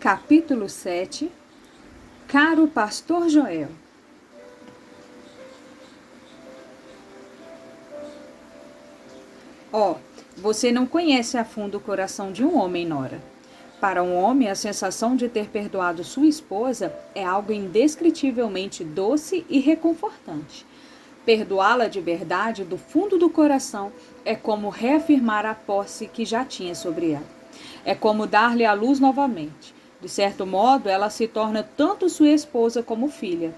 Capítulo 7. Caro Pastor Joel. Você não conhece a fundo o coração de um homem, Nora. Para um homem, a sensação de ter perdoado sua esposa é algo indescritivelmente doce e reconfortante. Perdoá-la de verdade, do fundo do coração, é como reafirmar a posse que já tinha sobre ela. É como dar-lhe a luz novamente. De certo modo, ela se torna tanto sua esposa como filha.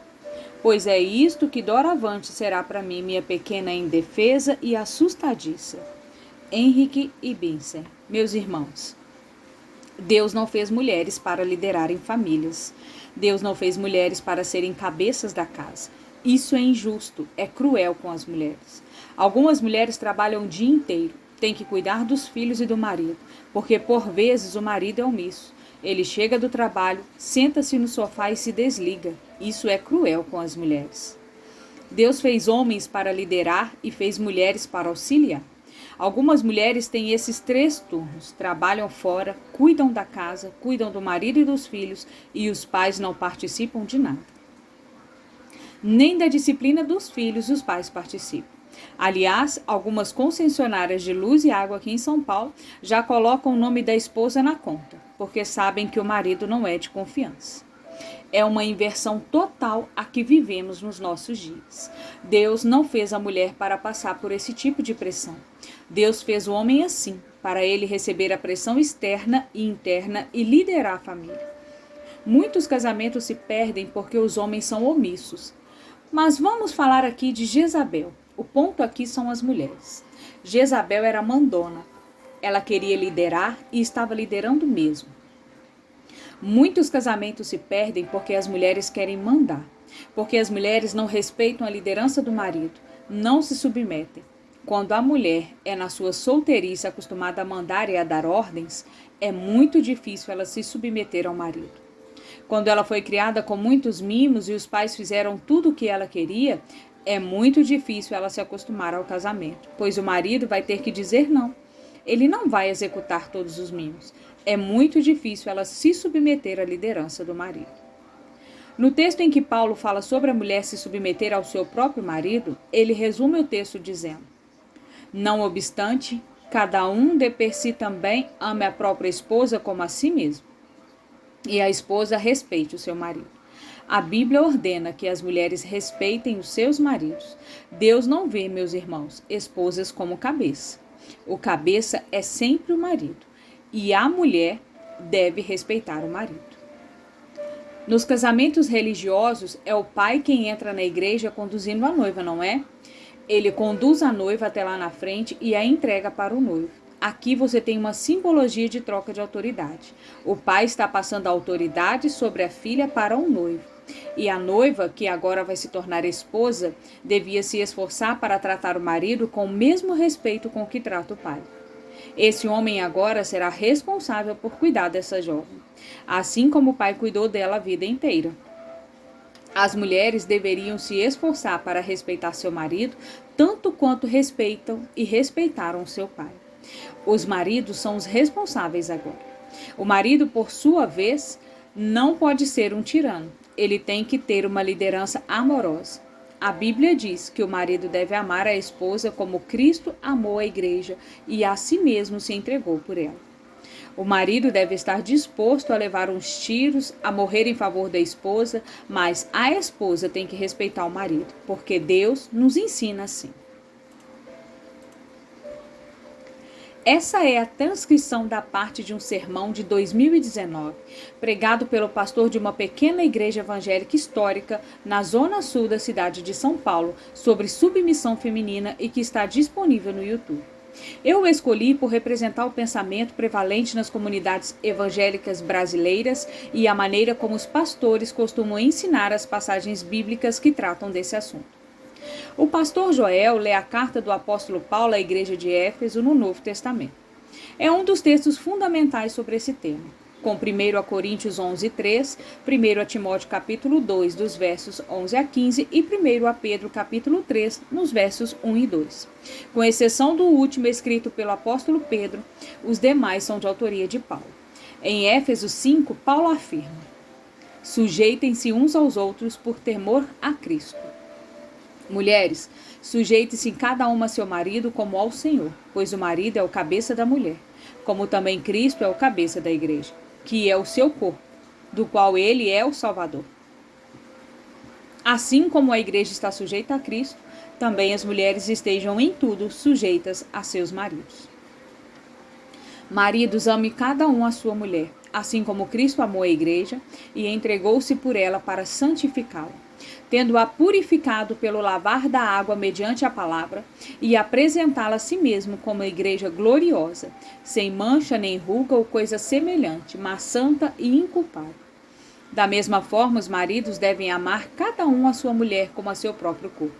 Pois é isto que doravante será para mim minha pequena indefesa e assustadiça. Henrique Ibsen. Meus irmãos, Deus não fez mulheres para liderarem famílias. Deus não fez mulheres para serem cabeças da casa. Isso é injusto, é cruel com as mulheres. Algumas mulheres trabalham o dia inteiro, têm que cuidar dos filhos e do marido, porque por vezes o marido é omisso. Ele chega do trabalho, senta-se no sofá e se desliga. Isso é cruel com as mulheres. Deus fez homens para liderar e fez mulheres para auxiliar. Algumas mulheres têm esses 3 turnos, trabalham fora, cuidam da casa, cuidam do marido e dos filhos, e os pais não participam de nada. Nem da disciplina dos filhos os pais participam. Aliás, algumas concessionárias de luz e água aqui em São Paulo já colocam o nome da esposa na conta, porque sabem que o marido não é de confiança. É uma inversão total a que vivemos nos nossos dias. Deus não fez a mulher para passar por esse tipo de pressão. Deus fez o homem assim, para ele receber a pressão externa e interna e liderar a família. Muitos casamentos se perdem porque os homens são omissos. Mas vamos falar aqui de Jezabel. O ponto aqui são as mulheres. Jezabel era mandona. Ela queria liderar e estava liderando mesmo. Muitos casamentos se perdem porque as mulheres querem mandar. Porque as mulheres não respeitam a liderança do marido, não se submetem. Quando a mulher é na sua solteirice acostumada a mandar e a dar ordens, é muito difícil ela se submeter ao marido. Quando ela foi criada com muitos mimos e os pais fizeram tudo o que ela queria, é muito difícil ela se acostumar ao casamento, pois o marido vai ter que dizer não. Ele não vai executar todos os mimos. É muito difícil ela se submeter à liderança do marido. No texto em que Paulo fala sobre a mulher se submeter ao seu próprio marido, ele resume o texto dizendo: não obstante, cada um de per si também ame a própria esposa como a si mesmo, e a esposa respeite o seu marido. A Bíblia ordena que as mulheres respeitem os seus maridos. Deus não vê, meus irmãos, esposas como cabeça. O cabeça é sempre o marido, e a mulher deve respeitar o marido. Nos casamentos religiosos, é o pai quem entra na igreja conduzindo a noiva, não é? Ele conduz a noiva até lá na frente e a entrega para o noivo. Aqui você tem uma simbologia de troca de autoridade. O pai está passando a autoridade sobre a filha para o noivo. E a noiva, que agora vai se tornar esposa, devia se esforçar para tratar o marido com o mesmo respeito com que trata o pai. Esse homem agora será responsável por cuidar dessa jovem, assim como o pai cuidou dela a vida inteira. As mulheres deveriam se esforçar para respeitar seu marido, tanto quanto respeitam e respeitaram seu pai. Os maridos são os responsáveis agora. O marido, por sua vez, não pode ser um tirano. Ele tem que ter uma liderança amorosa. A Bíblia diz que o marido deve amar a esposa como Cristo amou a igreja e a si mesmo se entregou por ela. O marido deve estar disposto a levar uns tiros, a morrer em favor da esposa, mas a esposa tem que respeitar o marido, porque Deus nos ensina assim. Essa é a transcrição da parte de um sermão de 2019, pregado pelo pastor de uma pequena igreja evangélica histórica na zona sul da cidade de São Paulo, sobre submissão feminina e que está disponível no YouTube. Eu o escolhi por representar o pensamento prevalente nas comunidades evangélicas brasileiras e a maneira como os pastores costumam ensinar as passagens bíblicas que tratam desse assunto. O pastor Joel lê a carta do apóstolo Paulo à igreja de Éfeso no Novo Testamento. É um dos textos fundamentais sobre esse tema, com 1 Coríntios 11:3, 1 Timóteo capítulo 2, dos versos 11 a 15 e 1 Pedro capítulo 3, nos versos 1 e 2. Com exceção do último escrito pelo apóstolo Pedro, os demais são de autoria de Paulo. Em Éfesos 5, Paulo afirma: sujeitem-se uns aos outros por temor a Cristo. Mulheres, sujeite-se cada uma a seu marido como ao Senhor, pois o marido é o cabeça da mulher, como também Cristo é o cabeça da igreja, que é o seu corpo, do qual ele é o Salvador. Assim como a igreja está sujeita a Cristo, também as mulheres estejam em tudo sujeitas a seus maridos. Maridos, ame cada um a sua mulher, assim como Cristo amou a igreja e entregou-se por ela para santificá-la, tendo-a purificado pelo lavar da água mediante a palavra, e apresentá-la a si mesmo como igreja gloriosa, sem mancha nem ruga ou coisa semelhante, mas santa e inculpável. Da mesma forma, os maridos devem amar cada um a sua mulher como a seu próprio corpo.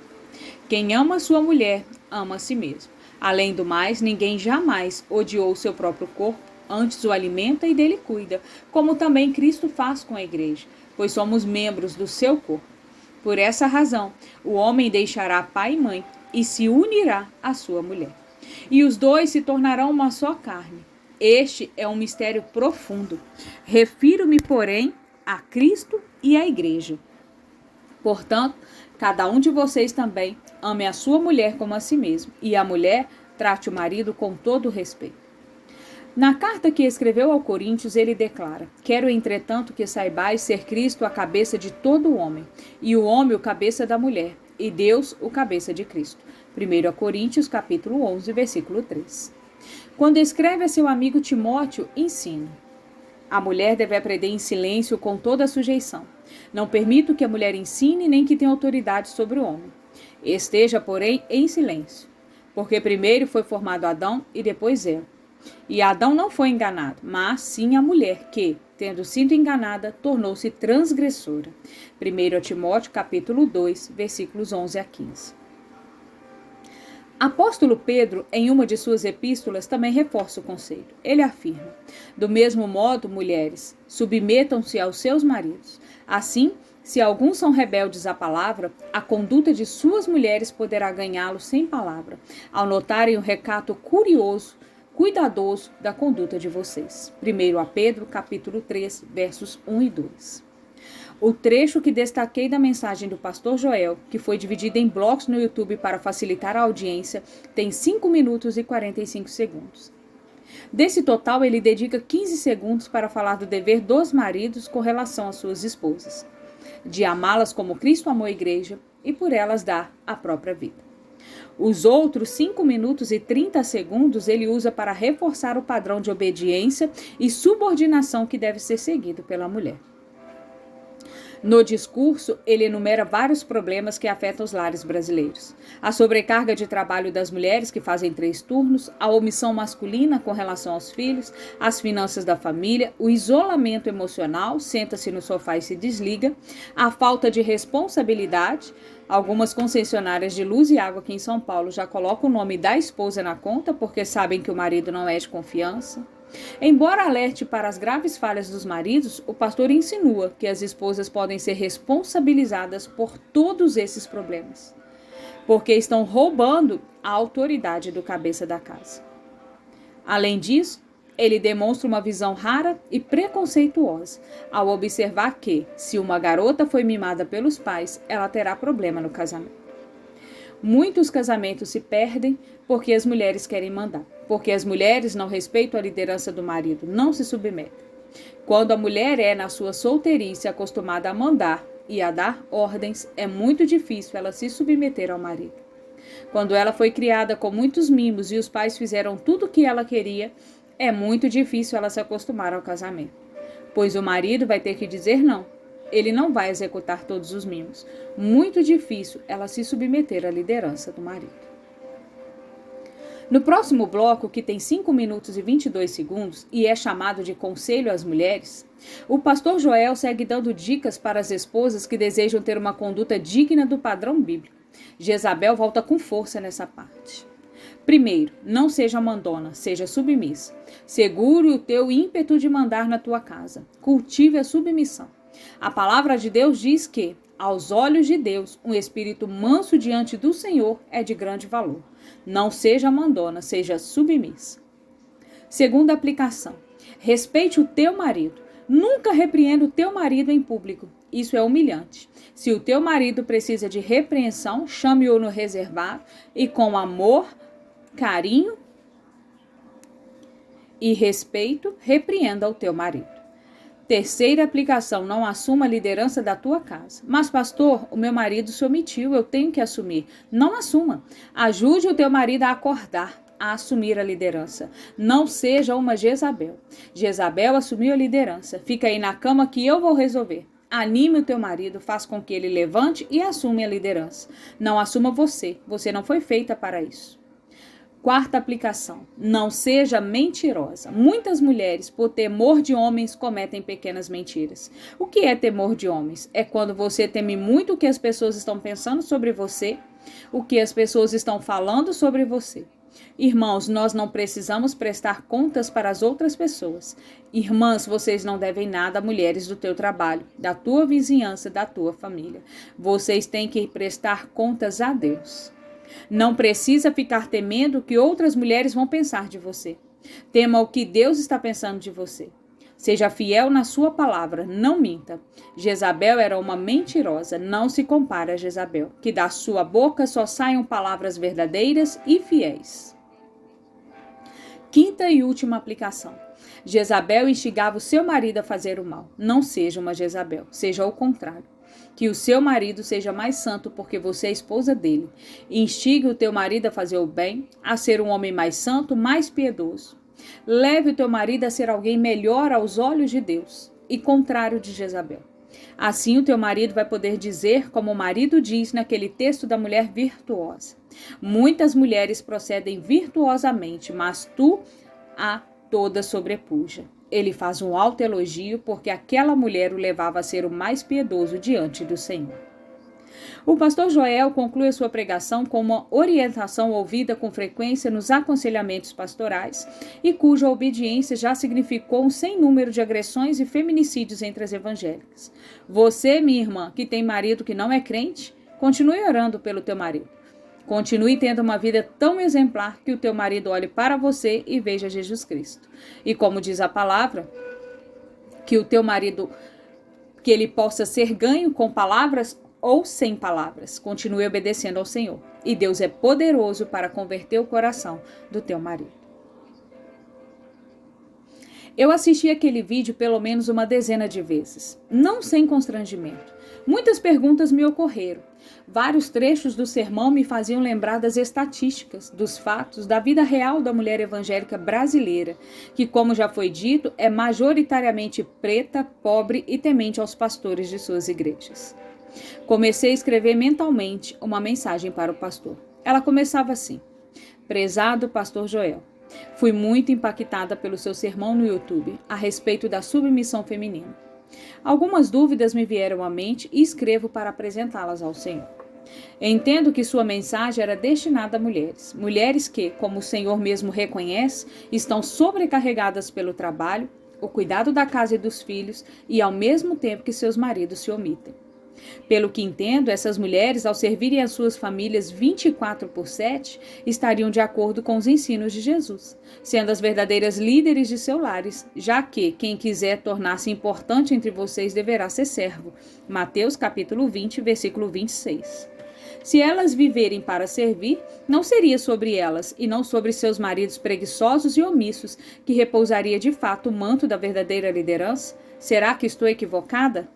Quem ama a sua mulher, ama a si mesmo. Além do mais, ninguém jamais odiou o seu próprio corpo, antes o alimenta e dele cuida, como também Cristo faz com a igreja, pois somos membros do seu corpo. Por essa razão, o homem deixará pai e mãe e se unirá à sua mulher. E os dois se tornarão uma só carne. Este é um mistério profundo. Refiro-me, porém, a Cristo e à igreja. Portanto, cada um de vocês também ame a sua mulher como a si mesmo, e a mulher trate o marido com todo respeito. Na carta que escreveu ao Coríntios, ele declara: quero, entretanto, que saibais ser Cristo a cabeça de todo homem, e o homem o cabeça da mulher, e Deus o cabeça de Cristo. 1 Coríntios, capítulo 11, versículo 3. Quando escreve a seu amigo Timóteo, ensina: a mulher deve aprender em silêncio com toda a sujeição. Não permito que a mulher ensine nem que tenha autoridade sobre o homem. Esteja, porém, em silêncio, porque primeiro foi formado Adão e depois Eva. E Adão não foi enganado, mas sim a mulher que, tendo sido enganada, tornou-se transgressora. 1 Timóteo, capítulo 2, versículos 11 a 15. Apóstolo Pedro, em uma de suas epístolas, também reforça o conceito. Ele afirma: do mesmo modo, mulheres, submetam-se aos seus maridos. Assim, se alguns são rebeldes à palavra, a conduta de suas mulheres poderá ganhá-los sem palavra, ao notarem o recato cuidadoso da conduta de vocês. 1 Pedro, capítulo 3, versos 1 e 2. O trecho que destaquei da mensagem do pastor Joel, que foi dividida em blocos no YouTube para facilitar a audiência, tem 5 minutos e 45 segundos. Desse total, ele dedica 15 segundos para falar do dever dos maridos com relação às suas esposas, de amá-las como Cristo amou a igreja e por elas dar a própria vida. Os outros 5 minutos e 30 segundos ele usa para reforçar o padrão de obediência e subordinação que deve ser seguido pela mulher. No discurso, ele enumera vários problemas que afetam os lares brasileiros. A sobrecarga de trabalho das mulheres, que fazem 3 turnos, a omissão masculina com relação aos filhos, as finanças da família, o isolamento emocional, senta-se no sofá e se desliga, a falta de responsabilidade. Algumas concessionárias de luz e água aqui em São Paulo já colocam o nome da esposa na conta porque sabem que o marido não é de confiança. Embora alerte para as graves falhas dos maridos, o pastor insinua que as esposas podem ser responsabilizadas por todos esses problemas, porque estão roubando a autoridade do cabeça da casa. Além disso, ele demonstra uma visão rara e preconceituosa ao observar que, se uma garota foi mimada pelos pais, ela terá problema no casamento. Muitos casamentos se perdem porque as mulheres querem mandar, porque as mulheres não respeitam a liderança do marido, não se submetem. Quando a mulher é, na sua solteirice, acostumada a mandar e a dar ordens, é muito difícil ela se submeter ao marido. Quando ela foi criada com muitos mimos e os pais fizeram tudo o que ela queria, é muito difícil ela se acostumar ao casamento, pois o marido vai ter que dizer não. Ele não vai executar todos os mimos. Muito difícil ela se submeter à liderança do marido. No próximo bloco, que tem 5 minutos e 22 segundos e é chamado de Conselho às Mulheres, o pastor Joel segue dando dicas para as esposas que desejam ter uma conduta digna do padrão bíblico. Jezabel volta com força nessa parte. Primeiro, não seja mandona, seja submissa. Segure o teu ímpeto de mandar na tua casa. Cultive a submissão. A palavra de Deus diz que, aos olhos de Deus, um espírito manso diante do Senhor é de grande valor. Não seja mandona, seja submissa. Segunda aplicação. Respeite o teu marido. Nunca repreenda o teu marido em público. Isso é humilhante. Se o teu marido precisa de repreensão, chame-o no reservado e com amor, carinho e respeito, repreenda o teu marido. Terceira aplicação, não assuma a liderança da tua casa. Mas, pastor, o meu marido se omitiu, eu tenho que assumir. Não assuma. Ajude o teu marido a acordar, a assumir a liderança. Não seja uma Jezabel. Jezabel assumiu a liderança. Fica aí na cama que eu vou resolver. Anime o teu marido, faz com que ele levante e assume a liderança. Não assuma você. Você não foi feita para isso. Quarta aplicação, não seja mentirosa. Muitas mulheres, por temor de homens, cometem pequenas mentiras. O que é temor de homens? É quando você teme muito o que as pessoas estão pensando sobre você, o que as pessoas estão falando sobre você. Irmãos, nós não precisamos prestar contas para as outras pessoas. Irmãs, vocês não devem nada a mulheres do teu trabalho, da tua vizinhança, da tua família. Vocês têm que prestar contas a Deus. Não precisa ficar temendo o que outras mulheres vão pensar de você. Tema o que Deus está pensando de você. Seja fiel na sua palavra, não minta. Jezabel era uma mentirosa, não se compara a Jezabel, que da sua boca só saiam palavras verdadeiras e fiéis. Quinta e última aplicação. Jezabel instigava o seu marido a fazer o mal. Não seja uma Jezabel, seja o contrário. Que o seu marido seja mais santo porque você é esposa dele. Instigue o teu marido a fazer o bem, a ser um homem mais santo, mais piedoso. Leve o teu marido a ser alguém melhor aos olhos de Deus e contrário de Jezabel. Assim o teu marido vai poder dizer como o marido diz naquele texto da mulher virtuosa. Muitas mulheres procedem virtuosamente, mas tu a toda sobrepuja. Ele faz um alto elogio porque aquela mulher o levava a ser o mais piedoso diante do Senhor. O pastor Joel conclui a sua pregação com uma orientação ouvida com frequência nos aconselhamentos pastorais e cuja obediência já significou um sem número de agressões e feminicídios entre as evangélicas. Você, minha irmã, que tem marido que não é crente, continue orando pelo teu marido. Continue tendo uma vida tão exemplar que o teu marido olhe para você e veja Jesus Cristo. E como diz a palavra, que o teu marido, que ele possa ser ganho com palavras ou sem palavras. Continue obedecendo ao Senhor. E Deus é poderoso para converter o coração do teu marido. Eu assisti aquele vídeo pelo menos uma dezena de vezes, não sem constrangimento. Muitas perguntas me ocorreram. Vários trechos do sermão me faziam lembrar das estatísticas, dos fatos, da vida real da mulher evangélica brasileira, que, como já foi dito, é majoritariamente preta, pobre e temente aos pastores de suas igrejas. Comecei a escrever mentalmente uma mensagem para o pastor. Ela começava assim: Prezado pastor Joel, fui muito impactada pelo seu sermão no YouTube a respeito da submissão feminina. Algumas dúvidas me vieram à mente e escrevo para apresentá-las ao Senhor. Entendo que sua mensagem era destinada a mulheres. Mulheres que, como o Senhor mesmo reconhece, estão sobrecarregadas pelo trabalho, o cuidado da casa e dos filhos e ao mesmo tempo que seus maridos se omitem. Pelo que entendo, essas mulheres, ao servirem as suas famílias 24/7, estariam de acordo com os ensinos de Jesus, sendo as verdadeiras líderes de seus lares, já que quem quiser tornar-se importante entre vocês deverá ser servo. Mateus capítulo 20, versículo 26. Se elas viverem para servir, não seria sobre elas e não sobre seus maridos preguiçosos e omissos que repousaria de fato o manto da verdadeira liderança? Será que estou equivocada?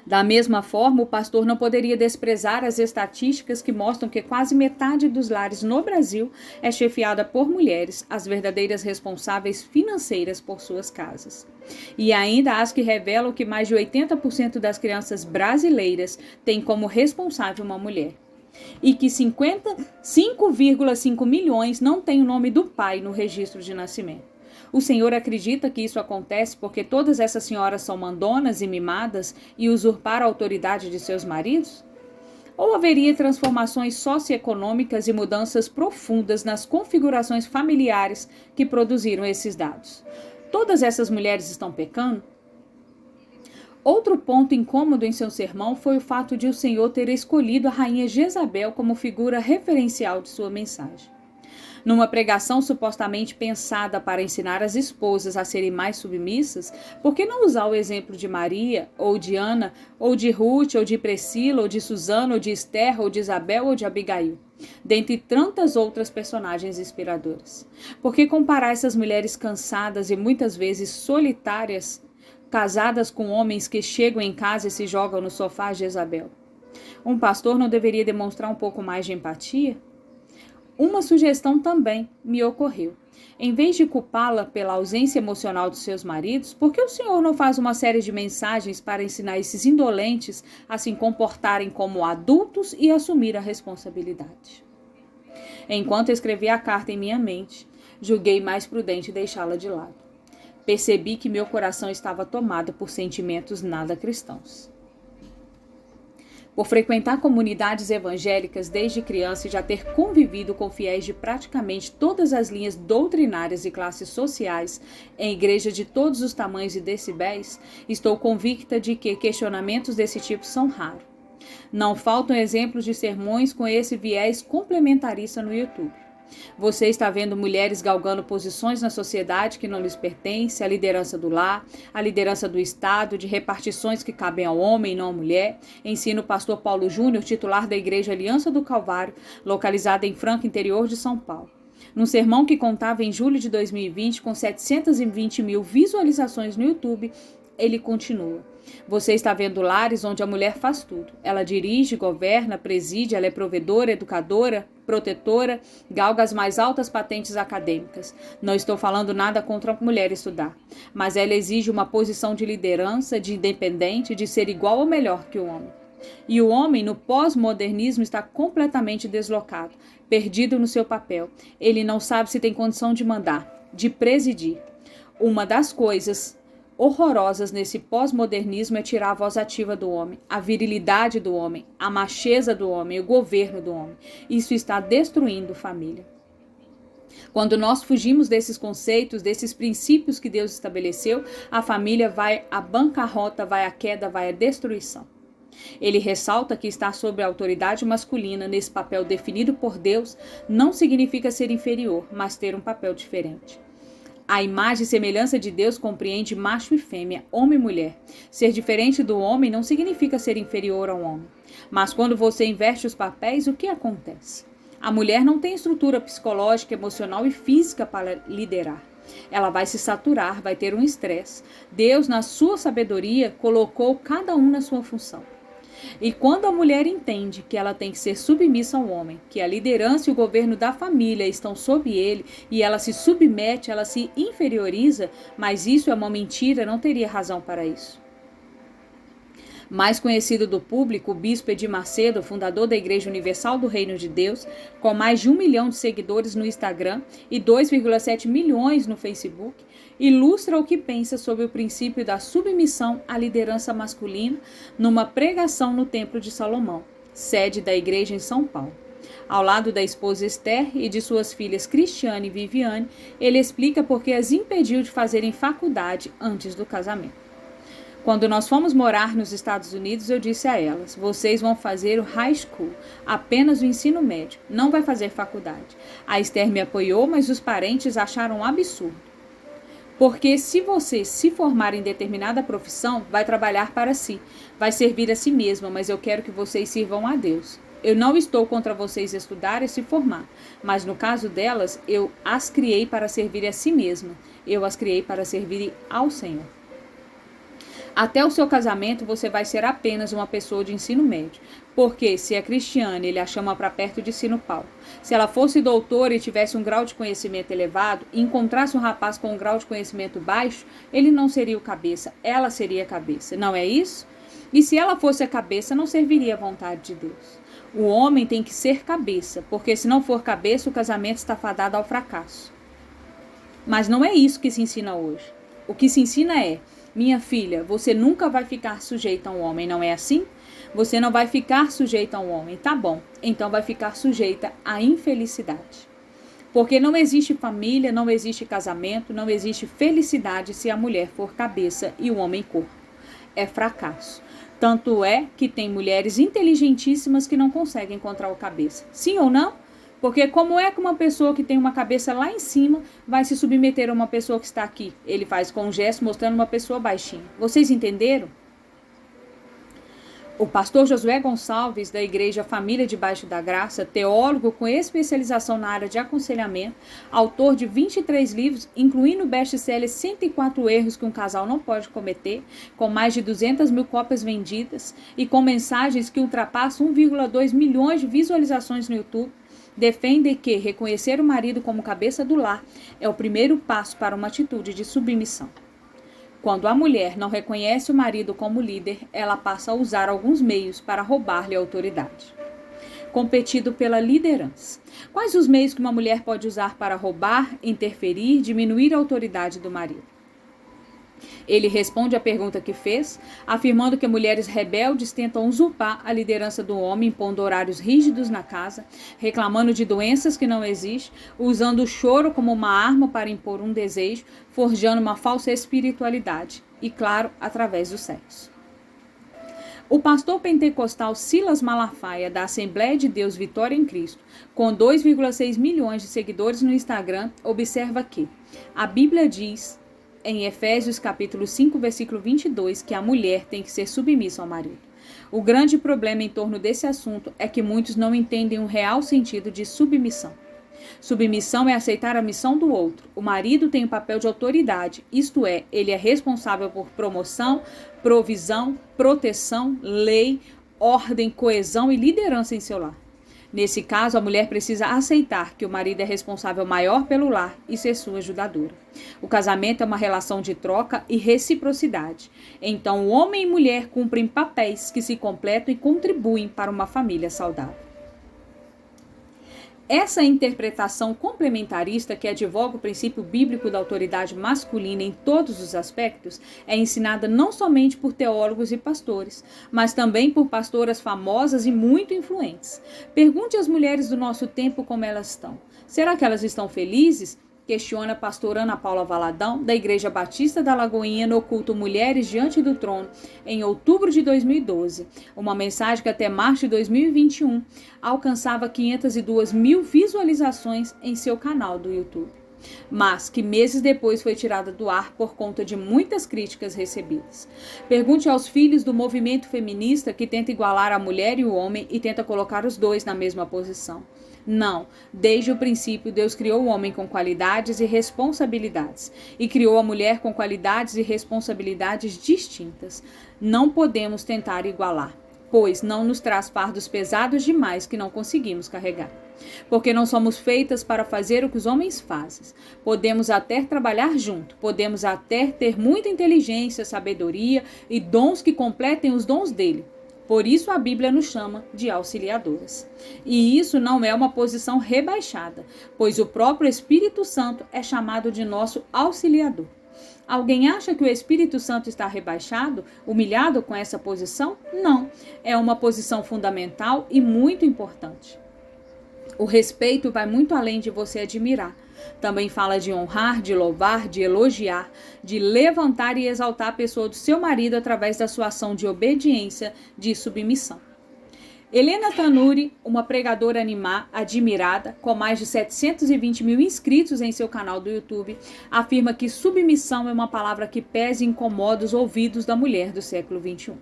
Da mesma forma, o pastor não poderia desprezar as estatísticas que mostram que quase metade dos lares no Brasil é chefiada por mulheres, as verdadeiras responsáveis financeiras por suas casas. E ainda as que revelam que mais de 80% das crianças brasileiras têm como responsável uma mulher. E que 5,5 milhões não têm o nome do pai no registro de nascimento. O Senhor acredita que isso acontece porque todas essas senhoras são mandonas e mimadas e usurparam a autoridade de seus maridos? Ou haveria transformações socioeconômicas e mudanças profundas nas configurações familiares que produziram esses dados? Todas essas mulheres estão pecando? Outro ponto incômodo em seu sermão foi o fato de o Senhor ter escolhido a rainha Jezabel como figura referencial de sua mensagem. Numa pregação supostamente pensada para ensinar as esposas a serem mais submissas, por que não usar o exemplo de Maria, ou de Ana, ou de Ruth, ou de Priscila, ou de Susana, ou de Esther, ou de Isabel, ou de Abigail, dentre tantas outras personagens inspiradoras? Por que comparar essas mulheres cansadas e muitas vezes solitárias, casadas com homens que chegam em casa e se jogam no sofá de Jezabel? Um pastor não deveria demonstrar um pouco mais de empatia? Uma sugestão também me ocorreu. Em vez de culpá-la pela ausência emocional dos seus maridos, por que o senhor não faz uma série de mensagens para ensinar esses indolentes a se comportarem como adultos e assumir a responsabilidade? Enquanto escrevia a carta em minha mente, julguei mais prudente deixá-la de lado. Percebi que meu coração estava tomado por sentimentos nada cristãos. Por frequentar comunidades evangélicas desde criança e já ter convivido com fiéis de praticamente todas as linhas doutrinárias e classes sociais em igrejas de todos os tamanhos e decibéis, estou convicta de que questionamentos desse tipo são raros. Não faltam exemplos de sermões com esse viés complementarista no YouTube. Você está vendo mulheres galgando posições na sociedade que não lhes pertencem, a liderança do lar, a liderança do Estado, de repartições que cabem ao homem e não à mulher. Ensina o pastor Paulo Júnior, titular da Igreja Aliança do Calvário, localizada em Franca, interior de São Paulo. Num sermão que contava em julho de 2020 com 720 mil visualizações no YouTube, ele continua: você está vendo lares onde a mulher faz tudo. Ela dirige, governa, preside, ela é provedora, educadora, protetora, galga as mais altas patentes acadêmicas. Não estou falando nada contra a mulher estudar, mas ela exige uma posição de liderança, de independente, de ser igual ou melhor que o homem. E o homem, no pós-modernismo, está completamente deslocado, perdido no seu papel. Ele não sabe se tem condição de mandar, de presidir. Uma das coisas horrorosas nesse pós-modernismo é tirar a voz ativa do homem, a virilidade do homem, a macheza do homem, o governo do homem. Isso está destruindo família. Quando nós fugimos desses conceitos, desses princípios que Deus estabeleceu, a família vai à bancarrota, vai à queda, vai à destruição. Ele ressalta que estar sob a autoridade masculina, nesse papel definido por Deus, não significa ser inferior, mas ter um papel diferente. A imagem e semelhança de Deus compreende macho e fêmea, homem e mulher. Ser diferente do homem não significa ser inferior ao homem. Mas quando você inverte os papéis, o que acontece? A mulher não tem estrutura psicológica, emocional e física para liderar. Ela vai se saturar, vai ter um estresse. Deus, na sua sabedoria, colocou cada um na sua função. E quando a mulher entende que ela tem que ser submissa ao homem, que a liderança e o governo da família estão sob ele, e ela se submete, ela se inferioriza, mas isso é uma mentira, não teria razão para isso. Mais conhecido do público, o bispo Edir Macedo, fundador da Igreja Universal do Reino de Deus, com mais de 1 milhão de seguidores no Instagram e 2,7 milhões no Facebook, ilustra o que pensa sobre o princípio da submissão à liderança masculina numa pregação no Templo de Salomão, sede da igreja em São Paulo. Ao lado da esposa Esther e de suas filhas Cristiane e Viviane, ele explica por que as impediu de fazerem faculdade antes do casamento. Quando nós fomos morar nos Estados Unidos, eu disse a elas: vocês vão fazer o high school, apenas o ensino médio, não vai fazer faculdade. A Esther me apoiou, mas os parentes acharam um absurdo. Porque se você se formar em determinada profissão, vai trabalhar para si, vai servir a si mesma, mas eu quero que vocês sirvam a Deus. Eu não estou contra vocês estudarem e se formar, mas no caso delas, eu as criei para servir a si mesma, eu as criei para servir ao Senhor. Até o seu casamento, você vai ser apenas uma pessoa de ensino médio. Porque, se é Cristiane, ele a chama para perto de si no palco. Se ela fosse doutora e tivesse um grau de conhecimento elevado, e encontrasse um rapaz com um grau de conhecimento baixo, ele não seria o cabeça, ela seria a cabeça. Não é isso? E se ela fosse a cabeça, não serviria à vontade de Deus. O homem tem que ser cabeça, porque se não for cabeça, o casamento está fadado ao fracasso. Mas não é isso que se ensina hoje. O que se ensina é: minha filha, você nunca vai ficar sujeita a um homem, não é assim? Você não vai ficar sujeita a um homem, tá bom. Então vai ficar sujeita à infelicidade. Porque não existe família, não existe casamento, não existe felicidade se a mulher for cabeça e o homem corpo. É fracasso. Tanto é que tem mulheres inteligentíssimas que não conseguem encontrar o cabeça. Sim ou não? Porque como é que uma pessoa que tem uma cabeça lá em cima vai se submeter a uma pessoa que está aqui? Ele faz com um gesto mostrando uma pessoa baixinha. Vocês entenderam? O pastor Josué Gonçalves, da Igreja Família Debaixo da Graça, teólogo com especialização na área de aconselhamento, autor de 23 livros, incluindo o best-seller 104 erros que um casal não pode cometer, com mais de 200 mil cópias vendidas e com mensagens que ultrapassam 1,2 milhões de visualizações no YouTube, defende que reconhecer o marido como cabeça do lar é o primeiro passo para uma atitude de submissão. Quando a mulher não reconhece o marido como líder, ela passa a usar alguns meios para roubar-lhe a autoridade. Competido pela liderança. Quais os meios que uma mulher pode usar para roubar, interferir, diminuir a autoridade do marido? Ele responde à pergunta que fez, afirmando que mulheres rebeldes tentam usurpar a liderança do homem, impondo horários rígidos na casa, reclamando de doenças que não existem, usando o choro como uma arma para impor um desejo, forjando uma falsa espiritualidade e, claro, através do sexo. O pastor pentecostal Silas Malafaia, da Assembleia de Deus Vitória em Cristo, com 2,6 milhões de seguidores no Instagram, observa que a Bíblia diz em Efésios capítulo 5, versículo 22, que a mulher tem que ser submissa ao marido. O grande problema em torno desse assunto é que muitos não entendem o real sentido de submissão. Submissão é aceitar a missão do outro. O marido tem um papel de autoridade, isto é, ele é responsável por promoção, provisão, proteção, lei, ordem, coesão e liderança em seu lar. Nesse caso, a mulher precisa aceitar que o marido é responsável maior pelo lar e ser sua ajudadora. O casamento é uma relação de troca e reciprocidade. Então, o homem e mulher cumprem papéis que se completam e contribuem para uma família saudável. Essa interpretação complementarista que advoga o princípio bíblico da autoridade masculina em todos os aspectos é ensinada não somente por teólogos e pastores, mas também por pastoras famosas e muito influentes. Pergunte às mulheres do nosso tempo como elas estão. Será que elas estão felizes? Questiona a pastora Ana Paula Valadão, da Igreja Batista da Lagoinha, no culto Mulheres Diante do Trono, em outubro de 2012. Uma mensagem que até março de 2021 alcançava 502 mil visualizações em seu canal do YouTube, mas que meses depois foi tirada do ar por conta de muitas críticas recebidas. Pergunte aos filhos do movimento feminista que tenta igualar a mulher e o homem e tenta colocar os dois na mesma posição. Não, desde o princípio Deus criou o homem com qualidades e responsabilidades e criou a mulher com qualidades e responsabilidades distintas. Não podemos tentar igualar, pois não nos traz fardos pesados demais que não conseguimos carregar. Porque não somos feitas para fazer o que os homens fazem. Podemos até trabalhar junto, podemos até ter muita inteligência, sabedoria e dons que completem os dons dele. Por isso a Bíblia nos chama de auxiliadoras. E isso não é uma posição rebaixada, pois o próprio Espírito Santo é chamado de nosso auxiliador. Alguém acha que o Espírito Santo está rebaixado, humilhado com essa posição? Não, é uma posição fundamental e muito importante. O respeito vai muito além de você admirar. Também fala de honrar, de louvar, de elogiar, de levantar e exaltar a pessoa do seu marido através da sua ação de obediência, de submissão. Helena Tanuri, uma pregadora admirada, com mais de 720 mil inscritos em seu canal do YouTube, afirma que submissão é uma palavra que pesa e incomoda os ouvidos da mulher do século XXI.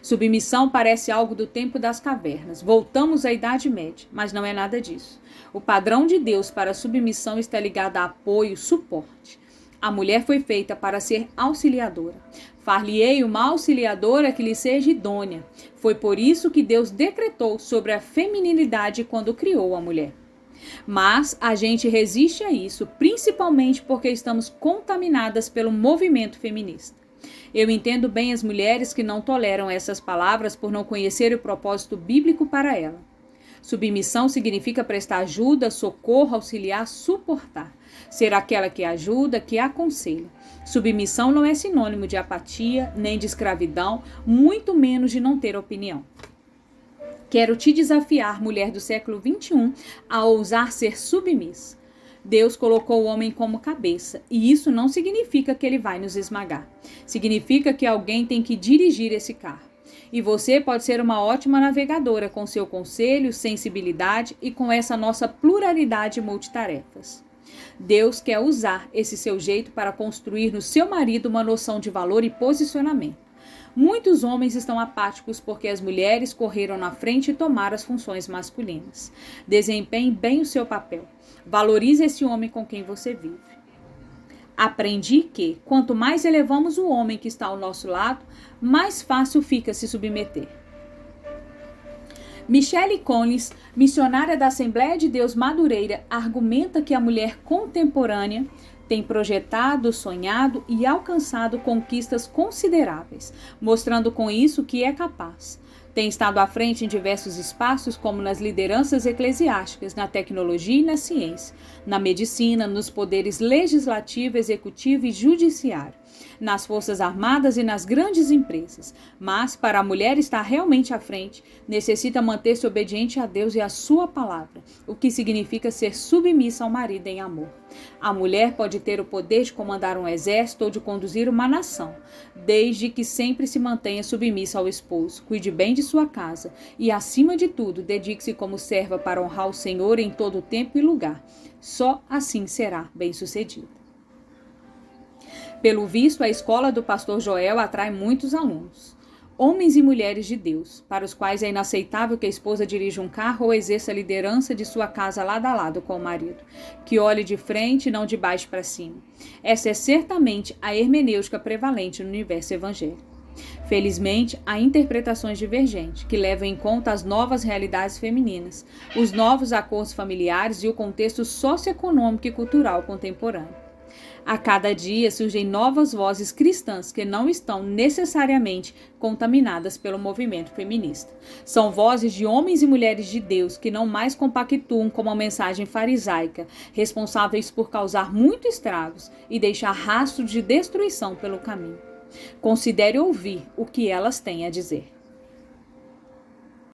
Submissão parece algo do tempo das cavernas. Voltamos à Idade Média, mas não é nada disso. O padrão de Deus para a submissão está ligado a apoio, suporte. A mulher foi feita para ser auxiliadora. Far-lhe-ei uma auxiliadora que lhe seja idônea. Foi por isso que Deus decretou sobre a feminilidade quando criou a mulher. Mas a gente resiste a isso, principalmente porque estamos contaminadas pelo movimento feminista. Eu entendo bem as mulheres que não toleram essas palavras por não conhecer o propósito bíblico para ela. Submissão significa prestar ajuda, socorro, auxiliar, suportar. Ser aquela que ajuda, que aconselha. Submissão não é sinônimo de apatia, nem de escravidão, muito menos de não ter opinião. Quero te desafiar, mulher do século XXI, a ousar ser submissa. Deus colocou o homem como cabeça, e isso não significa que ele vai nos esmagar. Significa que alguém tem que dirigir esse carro. E você pode ser uma ótima navegadora com seu conselho, sensibilidade e com essa nossa pluralidade de multitarefas. Deus quer usar esse seu jeito para construir no seu marido uma noção de valor e posicionamento. Muitos homens estão apáticos porque as mulheres correram na frente e tomaram as funções masculinas. Desempenhe bem o seu papel. Valorize esse homem com quem você vive. Aprendi que, quanto mais elevamos o homem que está ao nosso lado, mais fácil fica se submeter. Michelle Collins, missionária da Assembleia de Deus Madureira, argumenta que a mulher contemporânea tem projetado, sonhado e alcançado conquistas consideráveis, mostrando com isso que é capaz. Tem estado à frente em diversos espaços, como nas lideranças eclesiásticas, na tecnologia e na ciência, na medicina, nos poderes legislativo, executivo e judiciário, nas forças armadas e nas grandes empresas. Mas, para a mulher estar realmente à frente, necessita manter-se obediente a Deus e à sua palavra, o que significa ser submissa ao marido em amor. A mulher pode ter o poder de comandar um exército ou de conduzir uma nação, desde que sempre se mantenha submissa ao esposo, cuide bem de sua casa e, acima de tudo, dedique-se como serva para honrar o Senhor em todo tempo e lugar. Só assim será bem-sucedida. Pelo visto, a escola do pastor Joel atrai muitos alunos, homens e mulheres de Deus, para os quais é inaceitável que a esposa dirija um carro ou exerça a liderança de sua casa lado a lado com o marido, que olhe de frente e não de baixo para cima. Essa é certamente a hermenêutica prevalente no universo evangélico. Felizmente, há interpretações divergentes, que levam em conta as novas realidades femininas, os novos acordos familiares e o contexto socioeconômico e cultural contemporâneo. A cada dia surgem novas vozes cristãs que não estão necessariamente contaminadas pelo movimento feminista. São vozes de homens e mulheres de Deus que não mais compactuam com uma mensagem farisaica, responsáveis por causar muitos estragos e deixar rastros de destruição pelo caminho. Considere ouvir o que elas têm a dizer.